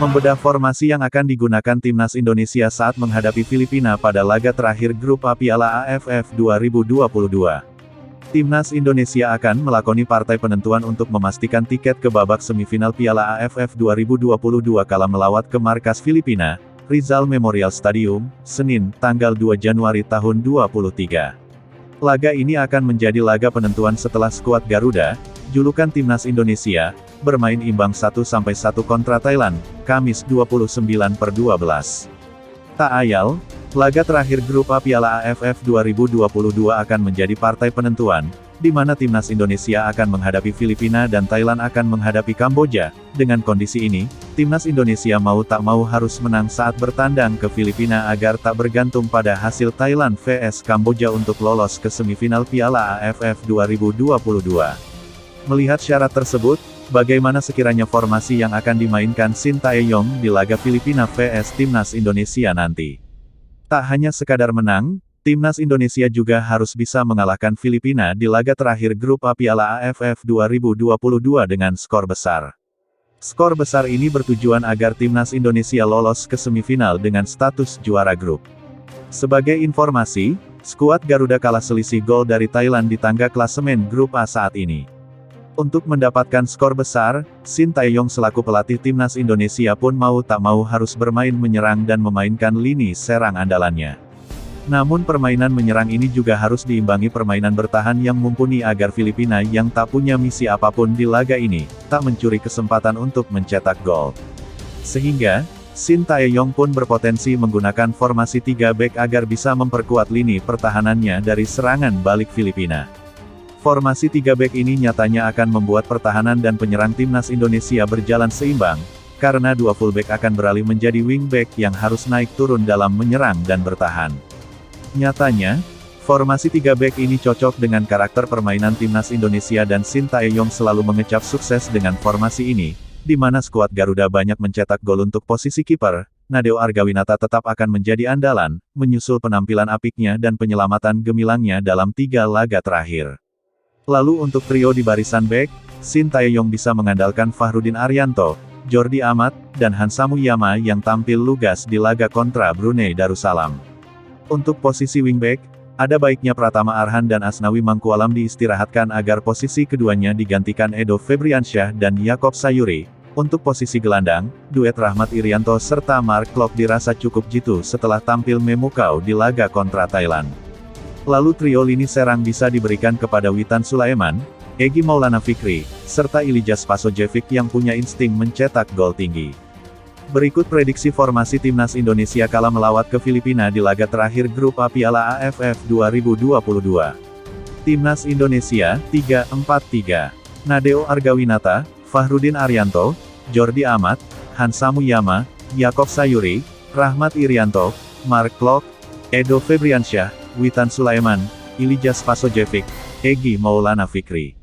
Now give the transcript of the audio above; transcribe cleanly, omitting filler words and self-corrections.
Membedah formasi yang akan digunakan timnas Indonesia saat menghadapi Filipina pada laga terakhir Grup A Piala AFF 2022. Timnas Indonesia akan melakoni partai penentuan untuk memastikan tiket ke babak semifinal Piala AFF 2022 kala melawat ke markas Filipina, Rizal Memorial Stadium, Senin, tanggal 2 Januari tahun 2023. Laga ini akan menjadi laga penentuan setelah skuad Garuda, julukan timnas Indonesia, bermain imbang 1-1 kontra Thailand, Kamis 29/12. Tak ayal, laga terakhir Grup A Piala AFF 2022 akan menjadi partai penentuan, di mana timnas Indonesia akan menghadapi Filipina dan Thailand akan menghadapi Kamboja. Dengan kondisi ini, timnas Indonesia mau tak mau harus menang saat bertandang ke Filipina agar tak bergantung pada hasil Thailand vs Kamboja untuk lolos ke semifinal Piala AFF 2022. Melihat syarat tersebut, bagaimana sekiranya formasi yang akan dimainkan Sintayong di laga Filipina vs Timnas Indonesia nanti? Tak hanya sekadar menang, Timnas Indonesia juga harus bisa mengalahkan Filipina di laga terakhir Grup A Piala AFF 2022 dengan skor besar. Skor besar ini bertujuan agar Timnas Indonesia lolos ke semifinal dengan status juara grup. Sebagai informasi, skuad Garuda kalah selisih gol dari Thailand di tangga klasemen Grup A saat ini. Untuk mendapatkan skor besar, Sintayong selaku pelatih Timnas Indonesia pun mau tak mau harus bermain menyerang dan memainkan lini serang andalannya. Namun permainan menyerang ini juga harus diimbangi permainan bertahan yang mumpuni agar Filipina yang tak punya misi apapun di laga ini, tak mencuri kesempatan untuk mencetak gol. Sehingga, Sintayong pun berpotensi menggunakan formasi 3 bek agar bisa memperkuat lini pertahanannya dari serangan balik Filipina. Formasi 3 bek ini nyatanya akan membuat pertahanan dan penyerang timnas Indonesia berjalan seimbang, karena 2 fullback akan beralih menjadi wingback yang harus naik turun dalam menyerang dan bertahan. Nyatanya, formasi 3 bek ini cocok dengan karakter permainan timnas Indonesia dan Sintayong selalu mengecap sukses dengan formasi ini, di mana skuad Garuda banyak mencetak gol untuk posisi kiper. Nadeo Argawinata tetap akan menjadi andalan, menyusul penampilan apiknya dan penyelamatan gemilangnya dalam 3 laga terakhir. Lalu untuk trio di barisan bek, Sintayong bisa mengandalkan Fahrudin Arianto, Jordi Amat, dan Hansa Muyama yang tampil lugas di laga kontra Brunei Darussalam. Untuk posisi wingback, ada baiknya Pratama Arhan dan Asnawi Mangkualam diistirahatkan agar posisi keduanya digantikan Edo Febriansyah dan Yaakob Sayuri. Untuk posisi gelandang, duet Rahmat Irianto serta Mark Klok dirasa cukup jitu setelah tampil memukau di laga kontra Thailand. Lalu trio lini serang bisa diberikan kepada Witan Sulaiman, Egy Maulana Fikri, serta Ilyas Pasojevic yang punya insting mencetak gol tinggi. Berikut prediksi formasi timnas Indonesia kala melawat ke Filipina di laga terakhir Grup A Piala AFF 2022. Timnas Indonesia, 3-4-3. Nadeo Argawinata, Fahrudin Arianto, Jordi Amat, Hansa Muyama, Yaakob Sayuri, Rahmat Irianto, Mark Klok, Edo Febriansyah, Witan Sulaiman, Ilyas Pasojevic, Egy Maulana Fikri.